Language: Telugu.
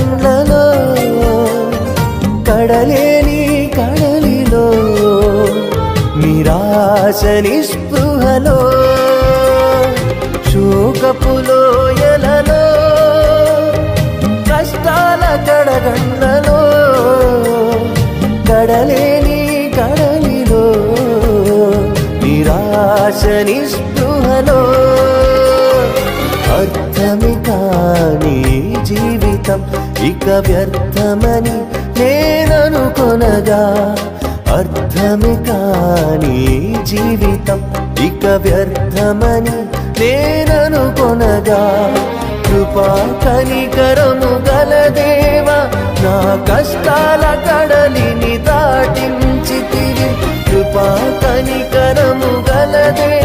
కడగండ్లలో కడలేని కడలిలో నిరాశ నిస్పృహలో శోకపులోయలలో కష్టాల కడగండ్లలో కడలేని కడలిలో నిరాశ నిస్పృహలో అర్థమే కాని జీవితం ఇక వ్యర్థమని నేననుకొనగా అర్థమే కాని జీవితం ఇక వ్యర్థమని నేననుకొనగా కృపా కనికరము గల దేవా నా కష్టాల కడలిని దాటించితివి కృపా కనికరము గల దేవా